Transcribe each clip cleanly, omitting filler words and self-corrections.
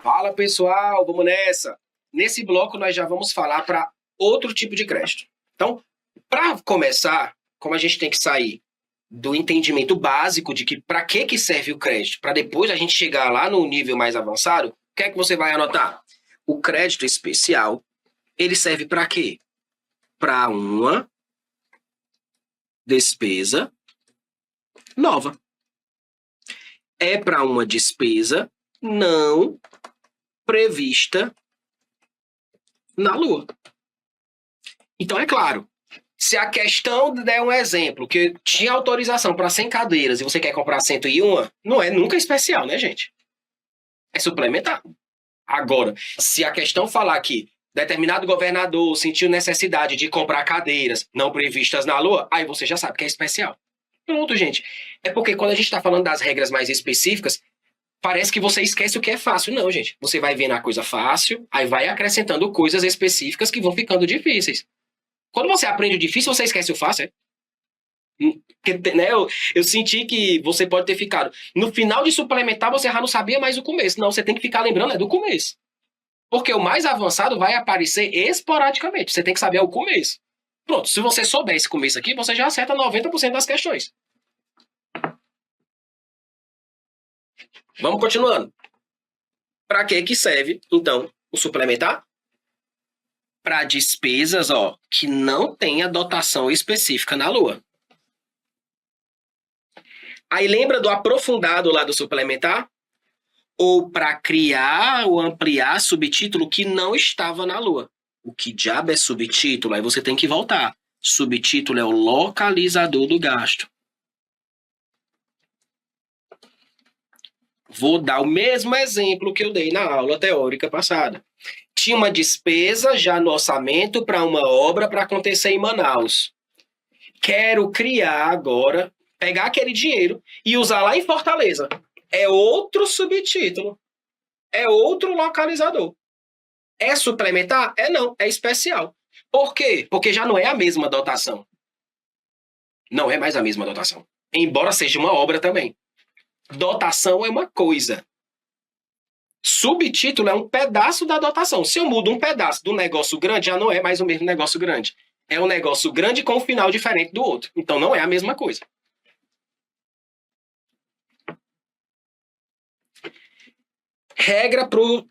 Fala pessoal, vamos nessa! Nesse bloco nós já vamos falar para outro tipo de crédito. Então, para começar, como a gente tem que sair do entendimento básico de que para que serve o crédito, para depois a gente chegar lá no nível mais avançado, o que é que você vai anotar? O crédito especial, ele serve para quê? Para uma despesa nova. É para uma despesa não prevista na Lua. Então, é claro, se a questão der um exemplo, que tinha autorização para 100 cadeiras e você quer comprar 101, não é nunca especial, né, gente? É suplementar. Agora, se a questão falar que determinado governador sentiu necessidade de comprar cadeiras não previstas na Lua, aí você já sabe que é especial. Pronto, gente. É porque quando a gente está falando das regras mais específicas, parece que você esquece o que é fácil. Não, gente. Você vai vendo a coisa fácil, aí vai acrescentando coisas específicas que vão ficando difíceis. Quando você aprende o difícil, você esquece o fácil, é? Porque, né, eu senti que você pode ter ficado. No final de suplementar, você já não sabia mais o começo. Não, você tem que ficar lembrando do começo. Porque o mais avançado vai aparecer esporadicamente. Você tem que saber o começo. Pronto, se você souber esse começo aqui, você já acerta 90% das questões. Vamos continuando. Para que serve, então, o suplementar? Para despesas, que não tenha dotação específica na Lua. Aí lembra do aprofundado lá do suplementar? Ou para criar ou ampliar subtítulo que não estava na Lua. O que diabo é subtítulo? Aí você tem que voltar. Subtítulo é o localizador do gasto. Vou dar o mesmo exemplo que eu dei na aula teórica passada. Tinha uma despesa já no orçamento para uma obra para acontecer em Manaus. Quero criar agora, pegar aquele dinheiro e usar lá em Fortaleza. É outro subtítulo. É outro localizador. É suplementar? É não, é especial. Por quê? Porque já não é a mesma dotação. Não é mais a mesma dotação. Embora seja uma obra também. Dotação é uma coisa. Subtítulo é um pedaço da dotação. Se eu mudo um pedaço do negócio grande, já não é mais o mesmo negócio grande. É um negócio grande com um final diferente do outro. Então não é a mesma coisa. Regra pro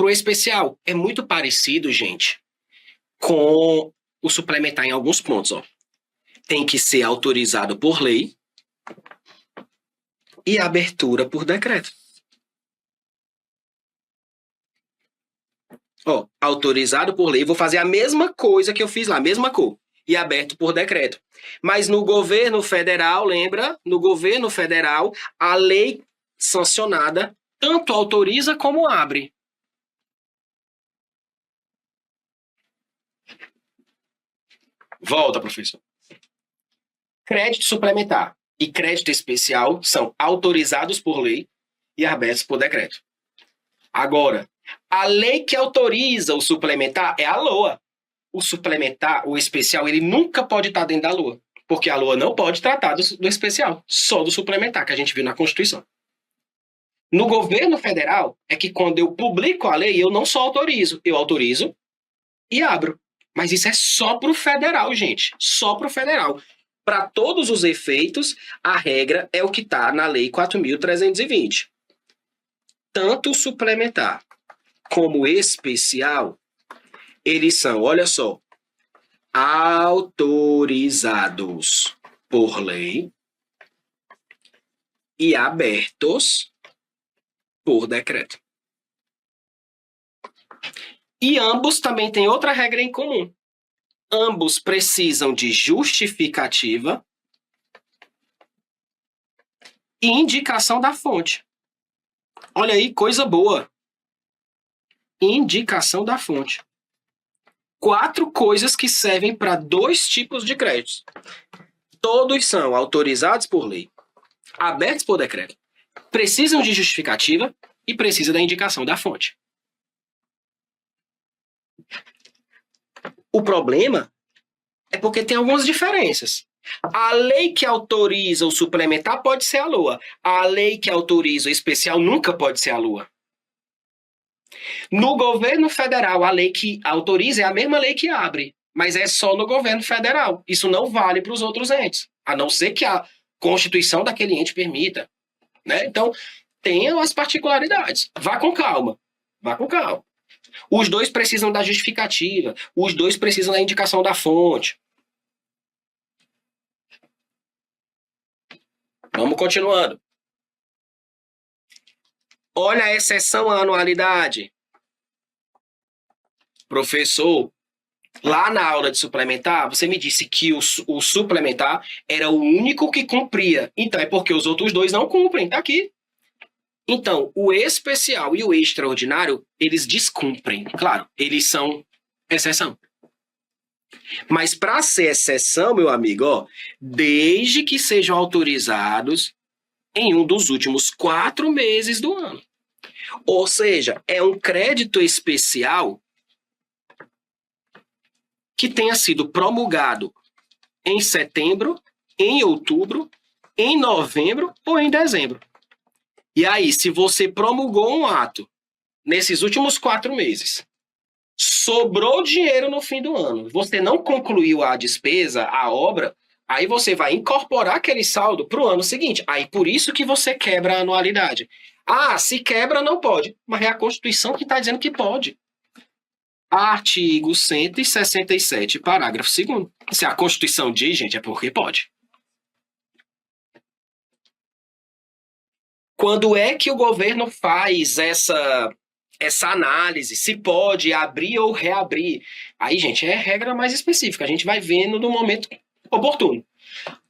especial. É muito parecido, gente, com o suplementar em alguns pontos. Tem que ser autorizado por lei e abertura por decreto. Autorizado por lei, vou fazer a mesma coisa que eu fiz lá, mesma cor, e aberto por decreto. Mas no governo federal, lembra? No governo federal, a lei sancionada tanto autoriza como abre. Volta, professor. Crédito suplementar e crédito especial são autorizados por lei e abertos por decreto. Agora, a lei que autoriza o suplementar é a LOA. O suplementar, o especial, ele nunca pode estar dentro da LOA, porque a LOA não pode tratar do especial, só do suplementar, que a gente viu na Constituição. No governo federal, é que quando eu publico a lei, eu não só autorizo, eu autorizo e abro. Mas isso é só para o federal, gente. Só para o federal. Para todos os efeitos, a regra é o que está na Lei 4.320. Tanto o suplementar como o especial, eles são, olha só, autorizados por lei e abertos por decreto. E ambos também têm outra regra em comum. Ambos precisam de justificativa e indicação da fonte. Olha aí, coisa boa. Indicação da fonte. 4 coisas que servem para 2 tipos de créditos. Todos são autorizados por lei, abertos por decreto, precisam de justificativa e precisam da indicação da fonte. O problema é porque tem algumas diferenças. A lei que autoriza o suplementar pode ser a LOA. A lei que autoriza o especial nunca pode ser a LOA. No governo federal, a lei que autoriza é a mesma lei que abre, mas é só no governo federal. Isso não vale para os outros entes, a não ser que a Constituição daquele ente permita, né? Então, tem as particularidades. Vá com calma. Vá com calma. Os dois precisam da justificativa, os dois precisam da indicação da fonte. Vamos continuando. Olha a exceção à anualidade. Professor, lá na aula de suplementar, você me disse que o suplementar era o único que cumpria. Então, é porque os outros dois não cumprem. Tá aqui. Então, o especial e o extraordinário, eles descumprem. Claro, eles são exceção. Mas para ser exceção, meu amigo, ó, desde que sejam autorizados em um dos últimos 4 meses do ano. Ou seja, é um crédito especial que tenha sido promulgado em setembro, em outubro, em novembro ou em dezembro. E aí, se você promulgou um ato nesses últimos 4 meses, sobrou dinheiro no fim do ano, você não concluiu a despesa, a obra, aí você vai incorporar aquele saldo para o ano seguinte. Aí por isso que você quebra a anualidade. Ah, se quebra não pode, mas é a Constituição que está dizendo que pode. Artigo 167, parágrafo 2º. Se a Constituição diz, gente, é porque pode. Quando é que o governo faz essa análise, se pode abrir ou reabrir? Aí, gente, é regra mais específica. A gente vai vendo no momento oportuno.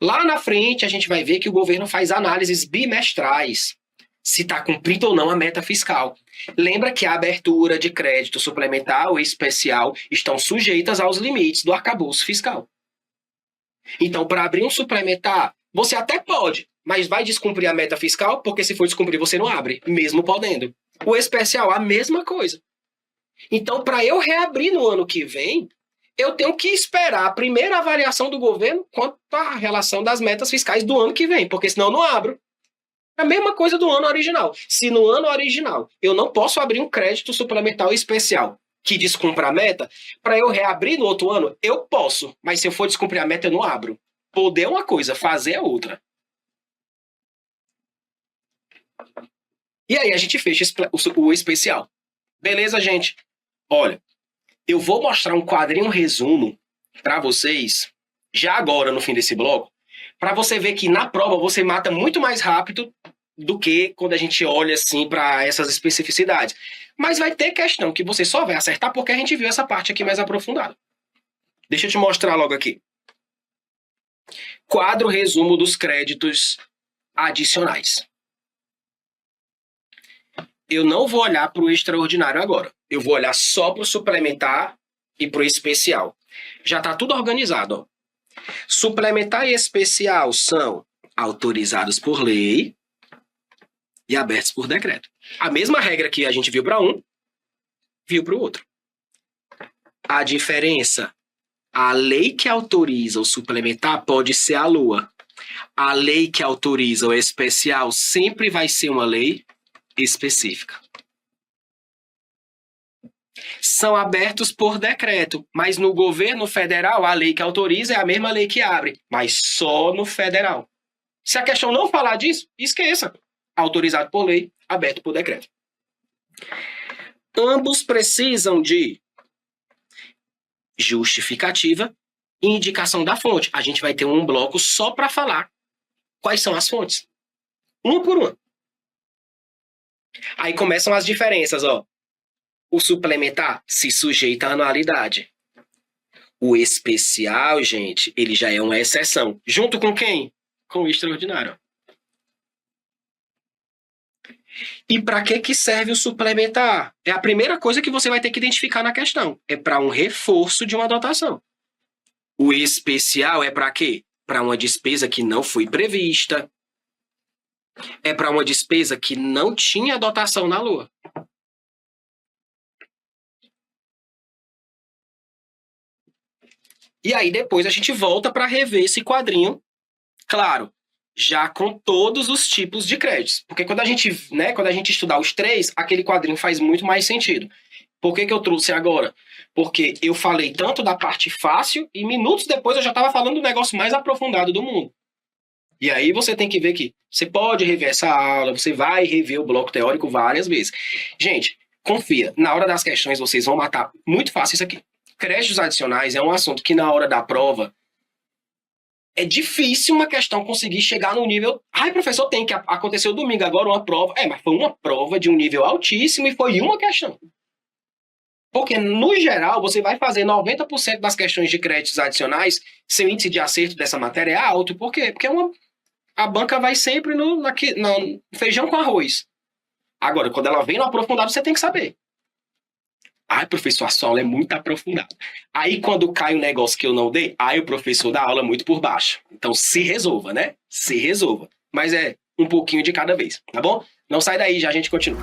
Lá na frente, a gente vai ver que o governo faz análises bimestrais, se está cumprindo ou não a meta fiscal. Lembra que a abertura de crédito suplementar ou especial estão sujeitas aos limites do arcabouço fiscal. Então, para abrir um suplementar, você até pode, mas vai descumprir a meta fiscal, porque se for descumprir, você não abre, mesmo podendo. O especial, a mesma coisa. Então, para eu reabrir no ano que vem, eu tenho que esperar a primeira avaliação do governo quanto à relação das metas fiscais do ano que vem, porque senão eu não abro. É a mesma coisa do ano original. Se no ano original eu não posso abrir um crédito suplementar especial que descumpra a meta, para eu reabrir no outro ano, eu posso, mas se eu for descumprir a meta, eu não abro. Poder é uma coisa, fazer é outra. E aí a gente fecha o especial. Beleza, gente? Olha, eu vou mostrar um quadrinho resumo para vocês, já agora no fim desse bloco, para você ver que na prova você mata muito mais rápido do que quando a gente olha assim para essas especificidades. Mas vai ter questão que você só vai acertar porque a gente viu essa parte aqui mais aprofundada. Deixa eu te mostrar logo aqui. Quadro resumo dos créditos adicionais. Eu não vou olhar para o extraordinário agora. Eu vou olhar só para o suplementar e para o especial. Já está tudo organizado. Ó. Suplementar e especial são autorizados por lei e abertos por decreto. A mesma regra que a gente viu para um, viu para o outro. A diferença, a lei que autoriza o suplementar pode ser a LOA. A lei que autoriza o especial sempre vai ser uma lei específica. São abertos por decreto, mas no governo federal a lei que autoriza é a mesma lei que abre, mas só no federal. Se a questão não falar disso, esqueça. Autorizado por lei, aberto por decreto. Ambos precisam de justificativa e indicação da fonte. A gente vai ter um bloco só para falar quais são as fontes. Uma por uma. Aí começam as diferenças, ó. O suplementar se sujeita à anualidade. O especial, gente, ele já é uma exceção. Junto com quem? Com o extraordinário. E para que serve o suplementar? É a primeira coisa que você vai ter que identificar na questão. É para um reforço de uma dotação. O especial é para quê? Para uma despesa que não foi prevista. É para uma despesa que não tinha dotação na LOA. E aí depois a gente volta para rever esse quadrinho. Claro, já com todos os tipos de créditos. Porque quando a gente estudar os 3, aquele quadrinho faz muito mais sentido. Por que eu trouxe agora? Porque eu falei tanto da parte fácil e minutos depois eu já estava falando do negócio mais aprofundado do mundo. E aí você tem que ver que você pode rever essa aula, você vai rever o bloco teórico várias vezes. Gente, confia, na hora das questões vocês vão matar muito fácil isso aqui. Créditos adicionais é um assunto que na hora da prova é difícil uma questão conseguir chegar no nível... Ai, professor, tem que acontecer o domingo agora uma prova. Mas foi uma prova de um nível altíssimo e foi uma questão. Porque, no geral, você vai fazer 90% das questões de créditos adicionais, seu índice de acerto dessa matéria é alto. Por quê? Porque a banca vai sempre no feijão com arroz. Agora, quando ela vem no aprofundado, você tem que saber. Ai, professor, a sua aula é muito aprofundada. Aí, quando cai um negócio que eu não dei, o professor dá aula muito por baixo. Então, se resolva, né? Se resolva. Mas é um pouquinho de cada vez, tá bom? Não sai daí, já a gente continua.